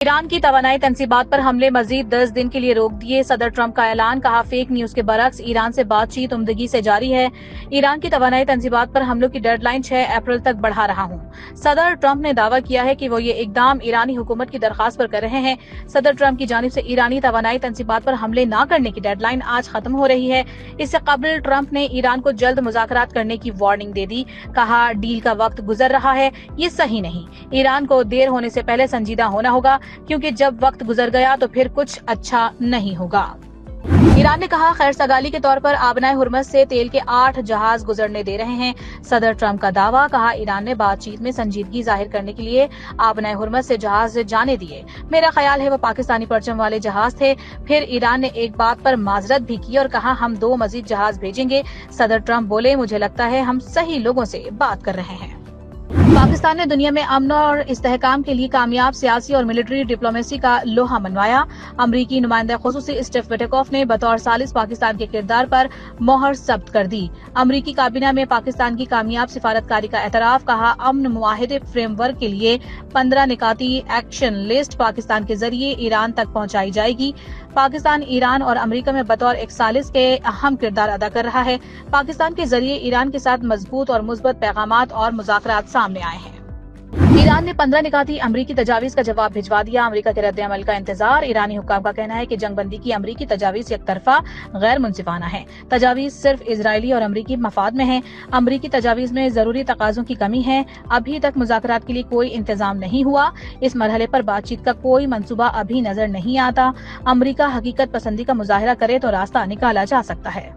ایران کی توانائی تنصیبات پر حملے مزید 10 دن کے لیے روک دیے، صدر ٹرمپ کا اعلان، کہا فیک نیوز کے برعکس ایران سے بات چیت عمدگی سے جاری ہے، ایران کی توانائی تنصیبات پر حملوں کی ڈیڈ لائن 6 اپریل تک بڑھا رہا ہوں۔ صدر ٹرمپ نے دعویٰ کیا ہے کہ وہ یہ اقدام ایرانی حکومت کی درخواست پر کر رہے ہیں۔ صدر ٹرمپ کی جانب سے ایرانی توانائی تنصیبات پر حملے نہ کرنے کی ڈیڈ لائن آج ختم ہو رہی ہے۔ اس سے قبل ٹرمپ نے ایران کو جلد مذاکرات کرنے کی وارننگ دے دی، کہا ڈیل کا وقت گزر رہا ہے، یہ صحیح نہیں، ایران کو دیر ہونے سے پہلے سنجیدہ ہونا ہوگا، کیونکہ جب وقت گزر گیا تو پھر کچھ اچھا نہیں ہوگا۔ ایران نے کہا خیر سگالی کے طور پر آبنائے ہرمز سے تیل کے 8 جہاز گزرنے دے رہے ہیں۔ صدر ٹرمپ کا دعویٰ، کہا ایران نے بات چیت میں سنجیدگی ظاہر کرنے کے لیے آبنائے ہرمز سے جہاز جانے دیے، میرا خیال ہے وہ پاکستانی پرچم والے جہاز تھے۔ پھر ایران نے ایک بات پر معذرت بھی کی اور کہا ہم 2 مزید جہاز بھیجیں گے۔ صدر ٹرمپ بولے مجھے لگتا ہے ہم صحیح لوگوں سے بات کر رہے ہیں۔ پاکستان نے دنیا میں امن اور استحکام کے لیے کامیاب سیاسی اور ملٹری ڈپلومیسی کا لوہا منوایا۔ امریکی نمائندہ خصوصی اسٹیف وٹیکوف نے بطور ثالث پاکستان کے کردار پر مہر ثبت کر دی۔ امریکی کابینہ میں پاکستان کی کامیاب سفارتکاری کا اعتراف، کہا امن معاہدے فریم ورک کے لیے 15 نکاتی ایکشن لسٹ پاکستان کے ذریعے ایران تک پہنچائی جائے گی۔ پاکستان ایران اور امریکہ میں بطور ایک ثالث کے اہم کردار ادا کر رہا ہے۔ پاکستان کے ذریعے ایران کے ساتھ مضبوط اور مثبت پیغامات اور مذاکرات سامنے آئے ہیں۔ ایران نے 15 نکاتی امریکی تجاویز کا جواب بھجوا دیا، امریکہ کے رد عمل کا انتظار۔ ایرانی حکام کا کہنا ہے کہ جنگ بندی کی امریکی تجاویز یک طرفہ غیر منصفانہ ہیں، تجاویز صرف اسرائیلی اور امریکی مفاد میں ہیں، امریکی تجاویز میں ضروری تقاضوں کی کمی ہے، ابھی تک مذاکرات کے لیے کوئی انتظام نہیں ہوا، اس مرحلے پر بات چیت کا کوئی منصوبہ ابھی نظر نہیں آتا، امریکہ حقیقت پسندی کا مظاہرہ کرے تو راستہ نکالا جا سکتا ہے۔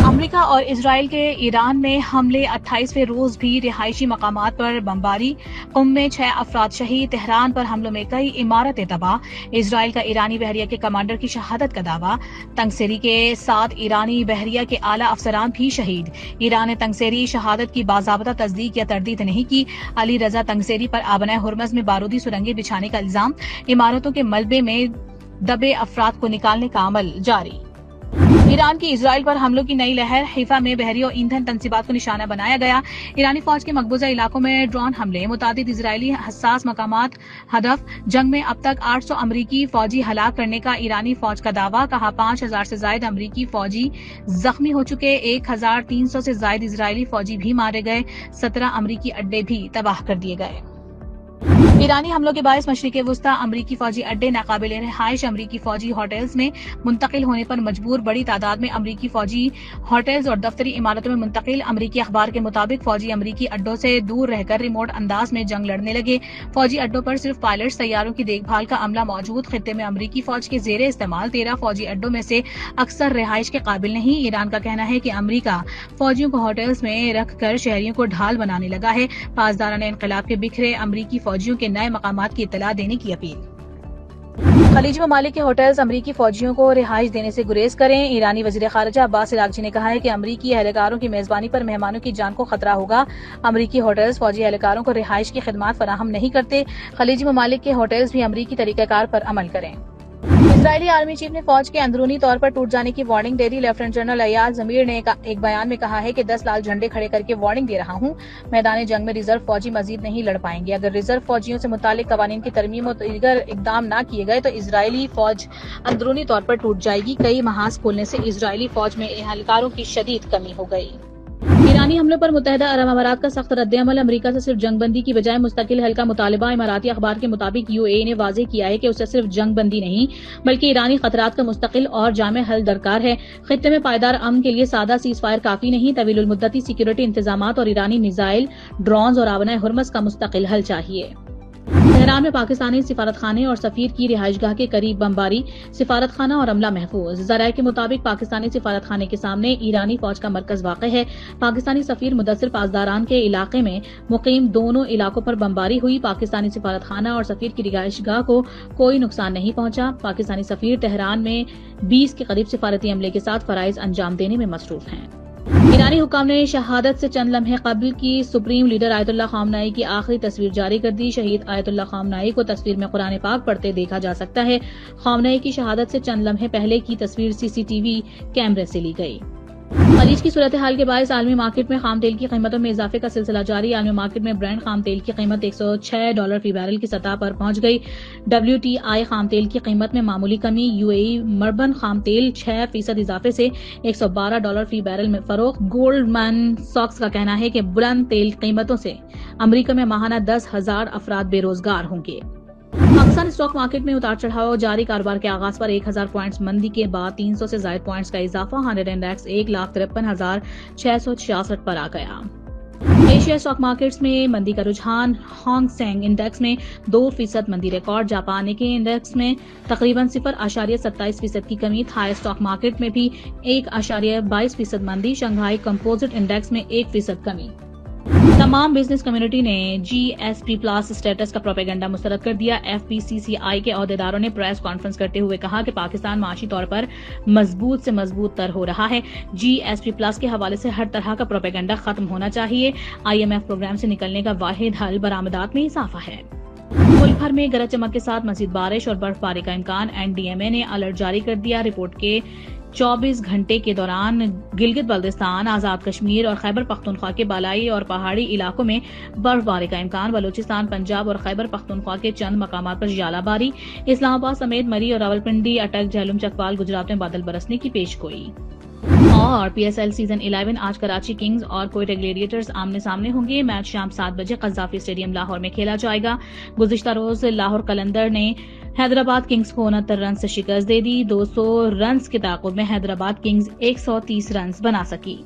امریکہ اور اسرائیل کے ایران میں حملے، 28ویں روز بھی رہائشی مقامات پر بمباری، قم میں 6 افراد شہید، تہران پر حملوں میں کئی عمارتیں تباہ، اسرائیل کا ایرانی بحریہ کے کمانڈر کی شہادت کا دعویٰ، تنگسیری کے 7 ایرانی بحریہ کے اعلی افسران بھی شہید، ایران نے تنگسیری شہادت کی باضابطہ تصدیق یا تردید نہیں کی، علی رضا تنگسیری پر آبنائے ہرمز میں بارودی سرنگیں بچھانے کا الزام، عمارتوں کے ملبے میں دبے افراد کو نکالنے کا عمل جاری۔ ایران کی اسرائیل پر حملوں کی نئی لہر، حیفا میں بحری و ایندھن تنصیبات کو نشانہ بنایا گیا، ایرانی فوج کے مقبوضہ علاقوں میں ڈرون حملے، متعدد اسرائیلی حساس مقامات ہدف، جنگ میں اب تک 800 امریکی فوجی ہلاک کرنے کا ایرانی فوج کا دعویٰ، کہا 5000 سے زائد امریکی فوجی زخمی ہو چکے، 1300 سے زائد اسرائیلی فوجی بھی مارے گئے، 17 امریکی اڈے بھی تباہ کر دیے گئے۔ ایرانی حملوں کے باعث مشرق وسطی امریکی فوجی اڈے ناقابل رہائش، امریکی فوجی ہوٹلز میں منتقل ہونے پر مجبور، بڑی تعداد میں امریکی فوجی ہوٹلز اور دفتری عمارتوں میں منتقل، امریکی اخبار کے مطابق فوجی امریکی اڈوں سے دور رہ کر ریموٹ انداز میں جنگ لڑنے لگے، فوجی اڈوں پر صرف پائلٹس، طیاروں کی دیکھ بھال کا عملہ موجود، خطے میں امریکی فوج کے زیر استعمال 13 فوجی اڈوں میں سے اکثر رہائش کے قابل نہیں، ایران کا کہنا ہے کہ امریکہ فوجیوں کو ہوٹلز میں رکھ کر شہریوں کو ڈھال بنانے لگا ہے، پاسداران انقلاب کے بکھرے امریکی فوجیوں کے نئے مقامات کی اطلاع دینے کی اپیل۔ خلیجی ممالک کے ہوٹلز امریکی فوجیوں کو رہائش دینے سے گریز کریں، ایرانی وزیر خارجہ عباس عراقچی نے کہا ہے کہ امریکی اہلکاروں کی میزبانی پر مہمانوں کی جان کو خطرہ ہوگا، امریکی ہوٹلز فوجی اہلکاروں کو رہائش کی خدمات فراہم نہیں کرتے، خلیجی ممالک کے ہوٹلز بھی امریکی طریقہ کار پر عمل کریں۔ اسرائیلی آرمی چیف نے فوج کے اندرونی طور پر ٹوٹ جانے کی وارننگ دے دی، لیفٹیننٹ جنرل ایاد زمیر نے ایک بیان میں کہا ہے کہ 10 لال جھنڈے کھڑے کر کے وارننگ دے رہا ہوں، میدان جنگ میں ریزرو فوجی مزید نہیں لڑ پائیں گے، اگر ریزرو فوجیوں سے متعلق قوانین کی ترمیم اور دیگر اقدام نہ کیے گئے تو اسرائیلی فوج اندرونی طور پر ٹوٹ جائے گی، کئی محاذ کھولنے سے اسرائیلی فوج میں اہلکاروں کی شدید کمی ہو گئی۔ ایرانی حملوں پر متحدہ عرب امارات کا سخت رد عمل، امریکہ سے صرف جنگ بندی کی بجائے مستقل حل کا مطالبہ، اماراتی اخبار کے مطابق UAE نے واضح کیا ہے کہ اسے صرف جنگ بندی نہیں بلکہ ایرانی خطرات کا مستقل اور جامع حل درکار ہے، خطے میں پائیدار امن کے لیے سادہ سیز فائر کافی نہیں، طویل المدتی سیکیورٹی انتظامات اور ایرانی میزائل، ڈرونز اور آبنائے ہرمز کا مستقل حل چاہیے۔ تہران میں پاکستانی سفارتخانے اور سفیر کی رہائش گاہ کے قریب بمباری، سفارت خانہ اور عملہ محفوظ، ذرائع کے مطابق پاکستانی سفارت خانے کے سامنے ایرانی فوج کا مرکز واقع ہے، پاکستانی سفیر مدثر پاسداران کے علاقے میں مقیم دونوں علاقوں پر بمباری ہوئی، پاکستانی سفارت خانہ اور سفیر کی رہائش گاہ کو کوئی نقصان نہیں پہنچا، پاکستانی سفیر تہران میں 20 کے قریب سفارتی عملے کے ساتھ فرائض انجام دینے میں مصروف ہیں۔ ایرانی حکام نے شہادت سے چند لمحے قبل کی سپریم لیڈر آیت اللہ خامنہ ای کی آخری تصویر جاری کر دی، شہید آیت اللہ خامنہ ای کو تصویر میں قرآن پاک پڑھتے دیکھا جا سکتا ہے، خامنہ ای کی شہادت سے چند لمحے پہلے کی تصویر CCTV کیمرے سے لی گئی۔ خلیج کی صورتحال کے باعث عالمی مارکیٹ میں خام تیل کی قیمتوں میں اضافے کا سلسلہ جاری۔ عالمی مارکیٹ میں برنٹ خام تیل کی قیمت $106 فی بیرل کی سطح پر پہنچ گئی۔ WTI خام تیل کی قیمت میں معمولی کمی۔ UAE مربن خام تیل 6% اضافے سے $112 فی بیرل میں فروخت۔ گولڈمین ساکس کا کہنا ہے کہ بلند تیل قیمتوں سے امریکہ میں ماہانہ 10,000 افراد بے روزگار ہوں گے۔ پاکستان اسٹاک مارکیٹ میں اتار چڑھاؤ جاری۔ کاروبار کے آغاز پر 1000 پوائنٹس مندی کے بعد 300 سے زائد پوائنٹس کا اضافہ۔ 100 انڈیکس 1,53,666 پر آ گیا۔ ایشیا اسٹاک مارکیٹس میں مندی کا رجحان۔ ہانگ سینگ انڈیکس میں 2% مندی ریکارڈ۔ جاپان کے انڈیکس میں تقریباً 0.27% کی کمی۔ تھائی اسٹاک مارکیٹ میں بھی 1.22% مندی۔ شنگھائی کمپوزٹ انڈیکس میں 1% کمی۔ تمام بزنس کمیونٹی نے GSP پلس اسٹیٹس کا پروپیگنڈا مسترد کر دیا۔ FPCCI کے عہدیداروں نے پریس کانفرنس کرتے ہوئے کہا کہ پاکستان معاشی طور پر مضبوط سے مضبوط تر ہو رہا ہے۔ GSP پلس کے حوالے سے ہر طرح کا پروپیگنڈا ختم ہونا چاہیے۔ IMF پروگرام سے نکلنے کا واحد حل برآمدات میں اضافہ ہے۔ ملک بھر میں گرج چمک کے ساتھ مزید بارش اور برف باری کا امکان۔ NDMA نے الرٹ جاری کر دیا۔ رپورٹ کے 24 گھنٹے کے دوران گلگت بلتستان، آزاد کشمیر اور خیبر پختونخوا کے بالائی اور پہاڑی علاقوں میں برف باری کا امکان۔ بلوچستان، پنجاب اور خیبر پختونخوا کے چند مقامات پر ژالہ باری۔ اسلام آباد سمیت مری اور راولپنڈی، اٹک، جہلم، چکوال، گجرات میں بادل برسنے کی پیش گوئی۔ اور PSL سیزن 11 آج کراچی کنگز اور کوئٹہ گلیڈیٹرز آمنے سامنے ہوں گے۔ میچ شام 7 بجے قذافی اسٹیڈیم لاہور میں کھیلا جائے گا۔ گزشتہ روز لاہور قلندر نے حیدرآباد کنگز کو 69 رنز سے شکست دے دی۔ 200 رنز کے تعاقب میں حیدرآباد کنگز 130 رنز بنا سکی۔